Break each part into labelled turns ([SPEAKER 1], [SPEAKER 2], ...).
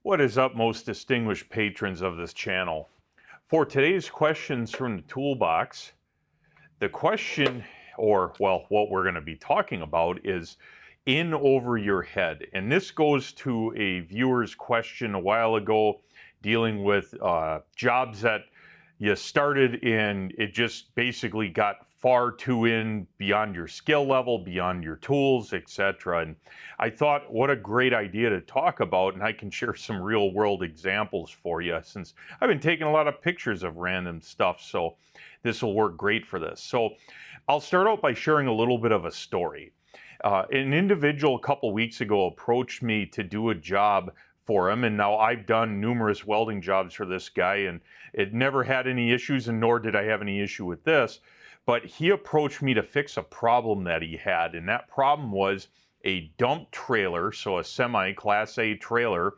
[SPEAKER 1] What is up, most distinguished patrons of this channel? For today's questions from the toolbox, the question, what we're going to be talking about is in over your head. And this goes to a viewer's question a while ago dealing with jobs that you started and it just basically got far too in beyond your skill level, beyond your tools, etc. And I thought, what a great idea to talk about, and I can share some real world examples for you since I've been taking a lot of pictures of random stuff, so this will work great for this. So I'll start out by sharing a little bit of a story. An individual a couple weeks ago approached me to do a job for him, and now I've done numerous welding jobs for this guy, and it never had any issues, and nor did I have any issue with this. But he approached me to fix a problem that he had, and that problem was a dump trailer, so a semi-class A trailer,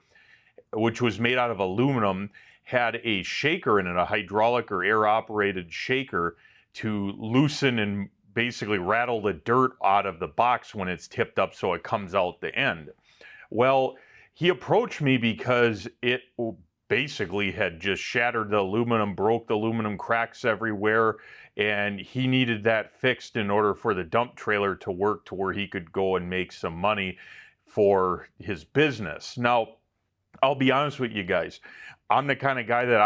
[SPEAKER 1] which was made out of aluminum, had a shaker in it, a hydraulic or air-operated shaker, to loosen and basically rattle the dirt out of the box when it's tipped up so it comes out the end. Well, he approached me because it basically had just shattered the aluminum, broke the aluminum, cracks everywhere, and he needed that fixed in order for the dump trailer to work to where he could go and make some money for his business. Now, I'll be honest with you guys. I'm the kind of guy that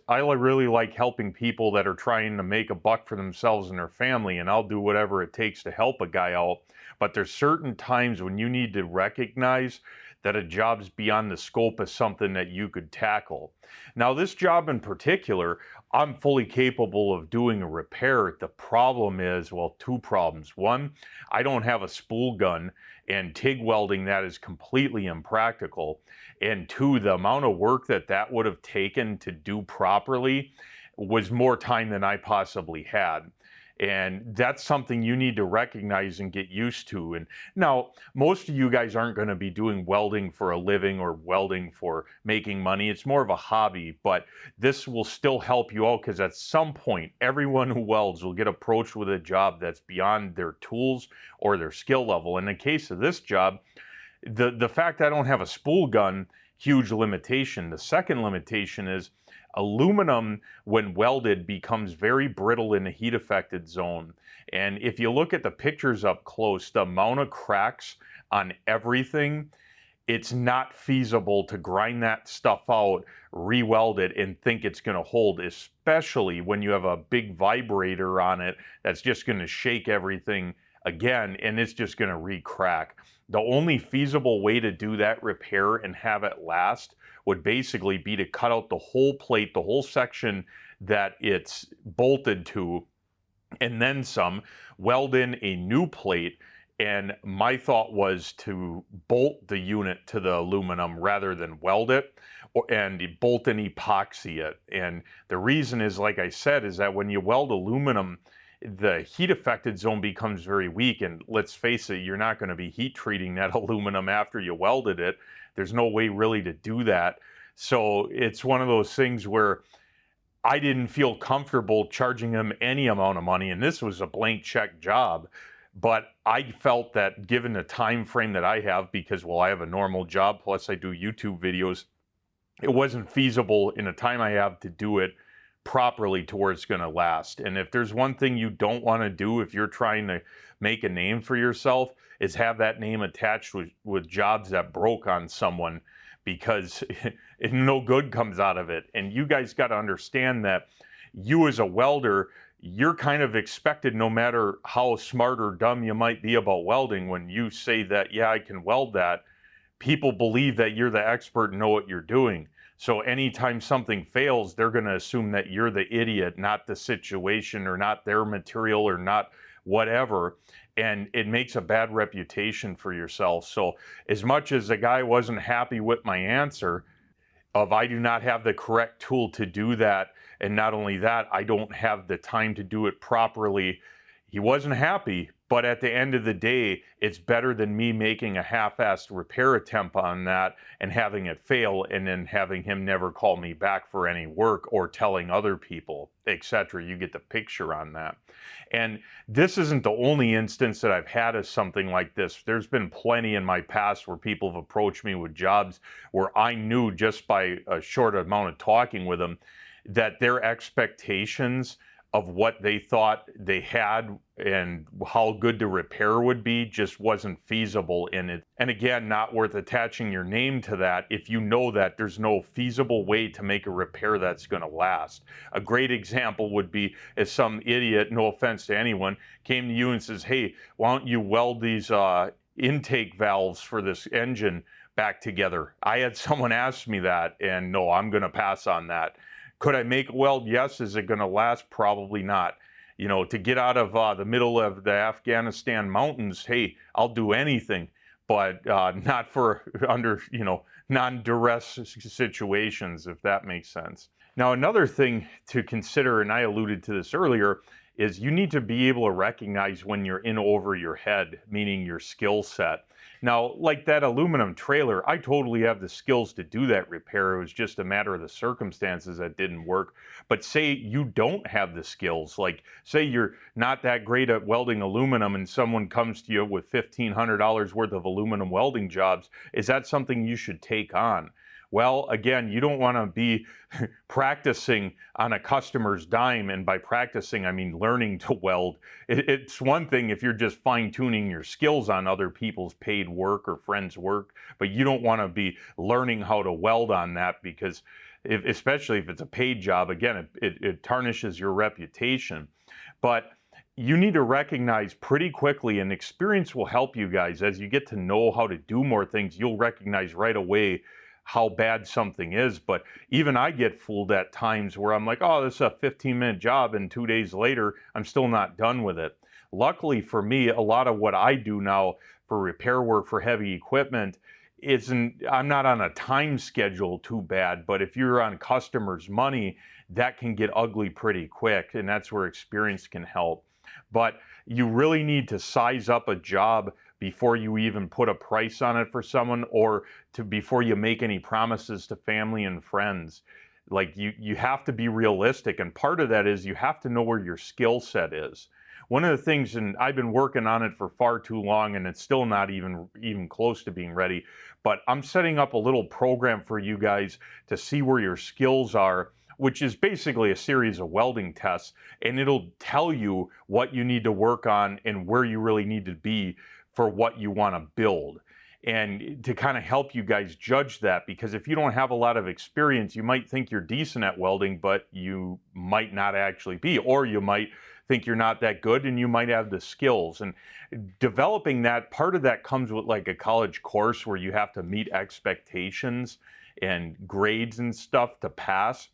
[SPEAKER 1] I really like helping people that are trying to make a buck for themselves and their family, and I'll do whatever it takes to help a guy out. But there's certain times when you need to recognize that a job's beyond the scope of something that you could tackle. Now, this job in particular, I'm fully capable of doing a repair. The problem is, well, two problems. One, I don't have a spool gun, and TIG welding that is completely impractical. And two, the amount of work that would have taken to do properly was more time than I possibly had. And that's something you need to recognize and get used to. And now, most of you guys aren't going to be doing welding for a living or welding for making money. It's more of a hobby, but this will still help you out because at some point, everyone who welds will get approached with a job that's beyond their tools or their skill level. In the case of this job, the fact I don't have a spool gun, huge limitation. The second limitation is aluminum, when welded, becomes very brittle in the heat affected zone. And if you look at the pictures up close, the amount of cracks on everything, it's not feasible to grind that stuff out, re-weld it, and think it's going to hold, especially when you have a big vibrator on it that's just going to shake everything again, and it's just going to re-crack. The only feasible way to do that repair and have it last would basically be to cut out the whole plate, the whole section that it's bolted to, and then some, weld in a new plate. And my thought was to bolt the unit to the aluminum rather than weld it, and bolt and epoxy it. And the reason is, like I said, is that when you weld aluminum, the heat affected zone becomes very weak, and let's face it, you're not going to be heat treating that aluminum after you welded it. There's no way really to do that. So it's one of those things where I didn't feel comfortable charging him any amount of money, and this was a blank check job. But I felt that given the time frame that I have, because, well, I have a normal job, plus I do YouTube videos, it wasn't feasible in the time I have to do it properly to where it's going to last. And if there's one thing you don't want to do if you're trying to make a name for yourself, is have that name attached with jobs that broke on someone, because no good comes out of it. And you guys got to understand that you as a welder, you're kind of expected, no matter how smart or dumb you might be about welding, when you say that, yeah, I can weld that, people believe that you're the expert and know what you're doing. So anytime something fails, they're going to assume that you're the idiot, not the situation, or not their material, or not whatever. And it makes a bad reputation for yourself. So as much as the guy wasn't happy with my answer of I do not have the correct tool to do that, and not only that, I don't have the time to do it properly, He wasn't happy, but at the end of the day, it's better than me making a half-assed repair attempt on that and having it fail and then having him never call me back for any work or telling other people, etc. You get the picture on that. And this isn't the only instance that I've had of something like this. There's been plenty in my past where people have approached me with jobs where I knew just by a short amount of talking with them that their expectations of what they thought they had and how good the repair would be just wasn't feasible in it. And again, not worth attaching your name to that if you know that there's no feasible way to make a repair that's going to last. A great example would be if some idiot, no offense to anyone, came to you and says, hey, why don't you weld these intake valves for this engine back together? I had someone ask me that, and no, I'm going to pass on that. Could I make a weld? Yes. Is it going to last? Probably not. You know, to get out of the middle of the Afghanistan mountains, hey, I'll do anything, but not for under, non-duress situations, if that makes sense. Now, another thing to consider, and I alluded to this earlier, is you need to be able to recognize when you're in over your head, meaning your skill set. Now, like that aluminum trailer, I totally have the skills to do that repair. It was just a matter of the circumstances that didn't work. But say you don't have the skills, like say you're not that great at welding aluminum and someone comes to you with $1,500 worth of aluminum welding jobs, is that something you should take on? Well, again, you don't want to be practicing on a customer's dime, and by practicing, I mean learning to weld. It's one thing if you're just fine-tuning your skills on other people's paid work or friends' work, but you don't want to be learning how to weld on that because, especially if it's a paid job, again, it tarnishes your reputation. But you need to recognize pretty quickly, and experience will help you guys. As you get to know how to do more things, you'll recognize right away how bad something is. But even I get fooled at times where I'm like, oh, this is a 15-minute job, and 2 days later, I'm still not done with it. Luckily for me, a lot of what I do now for repair work for heavy equipment I'm not on a time schedule too bad, but if you're on customers' money, that can get ugly pretty quick, and that's where experience can help. But you really need to size up a job before you even put a price on it for someone, or before you make any promises to family and friends. Like you have to be realistic, and part of that is you have to know where your skill set is. One of the things, and I've been working on it for far too long, and it's still not even close to being ready, but I'm setting up a little program for you guys to see where your skills are, which is basically a series of welding tests, and it'll tell you what you need to work on and where you really need to be for what you want to build. And to kind of help you guys judge that, because if you don't have a lot of experience, you might think you're decent at welding, but you might not actually be, or you might think you're not that good and you might have the skills. And developing that, part of that comes with like a college course where you have to meet expectations and grades and stuff to pass.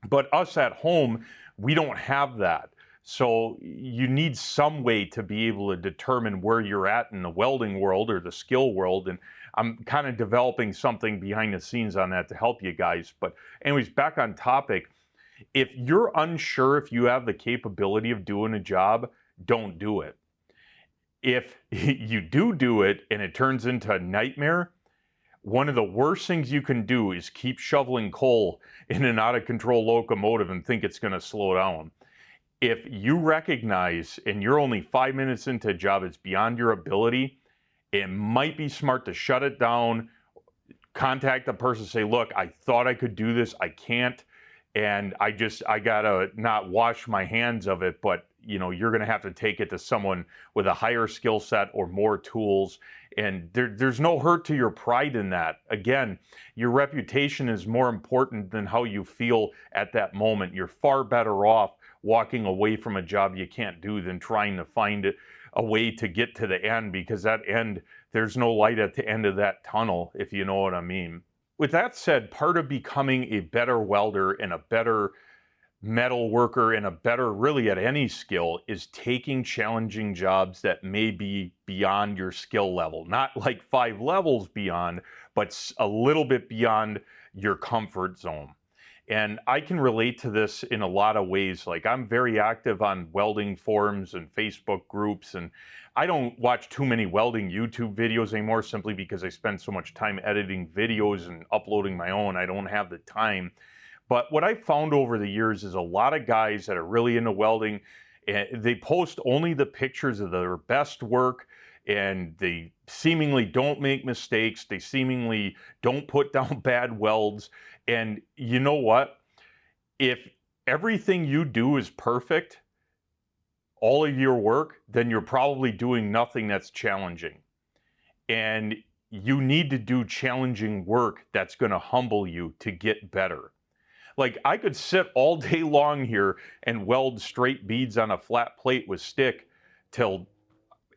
[SPEAKER 1] But us at home, we don't have that. So you need some way to be able to determine where you're at in the welding world or the skill world. And I'm kind of developing something behind the scenes on that to help you guys. But anyways, back on topic. If you're unsure if you have the capability of doing a job, don't do it. If you do it and it turns into a nightmare, one of the worst things you can do is keep shoveling coal in an out of control locomotive and think it's going to slow down. If you recognize and you're only 5 minutes into a job, it's beyond your ability, it might be smart to shut it down, contact the person, say, look, I thought I could do this, I can't, and I gotta not wash my hands of it, but you're gonna have to take it to someone with a higher skill set or more tools. And there's no hurt to your pride in that. Again, your reputation is more important than how you feel at that moment. You're far better off walking away from a job you can't do than trying to find a way to get to the end, because that end, there's no light at the end of that tunnel, if you know what I mean. With that said, part of becoming a better welder and a better metal worker and a better really at any skill is taking challenging jobs that may be beyond your skill level. Not like 5 levels beyond, but a little bit beyond your comfort zone. And I can relate to this in a lot of ways. Like, I'm very active on welding forums and Facebook groups, and I don't watch too many welding YouTube videos anymore simply because I spend so much time editing videos and uploading my own. I don't have the time. But what I found over the years is a lot of guys that are really into welding, and they post only the pictures of their best work, and they seemingly don't make mistakes. They seemingly don't put down bad welds. And you know what? If everything you do is perfect, all of your work, then you're probably doing nothing that's challenging. And you need to do challenging work that's going to humble you to get better. Like, I could sit all day long here and weld straight beads on a flat plate with stick till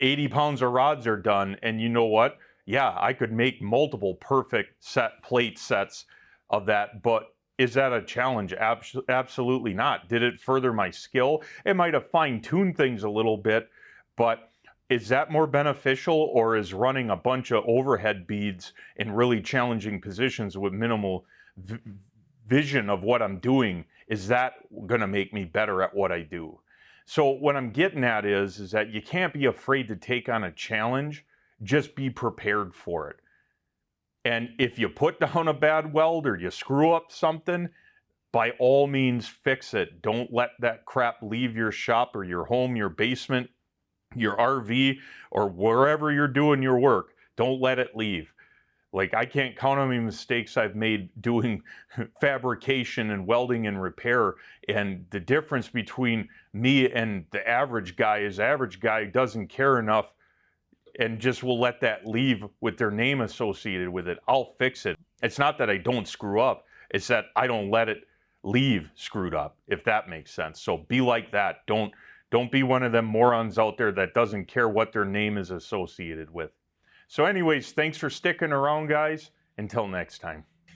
[SPEAKER 1] 80 pounds of rods are done. And you know what? Yeah, I could make multiple perfect plate sets of that, but is that a challenge? Absolutely not. Did it further my skill? It might have fine-tuned things a little bit, but is that more beneficial, or is running a bunch of overhead beads in really challenging positions with minimal vision of what I'm doing, is that going to make me better at what I do? So what I'm getting at is that you can't be afraid to take on a challenge. Just be prepared for it. And if you put down a bad weld or you screw up something, by all means fix it. Don't let that crap leave your shop or your home, your basement, your RV, or wherever you're doing your work. Don't let it leave. Like, I can't count how many mistakes I've made doing fabrication and welding and repair. And the difference between me and the average guy is the average guy doesn't care enough and just will let that leave with their name associated with it. I'll fix it. It's not that I don't screw up. It's that I don't let it leave screwed up, if that makes sense. So be like that. Don't be one of them morons out there that doesn't care what their name is associated with. So anyways, thanks for sticking around, guys. Until next time.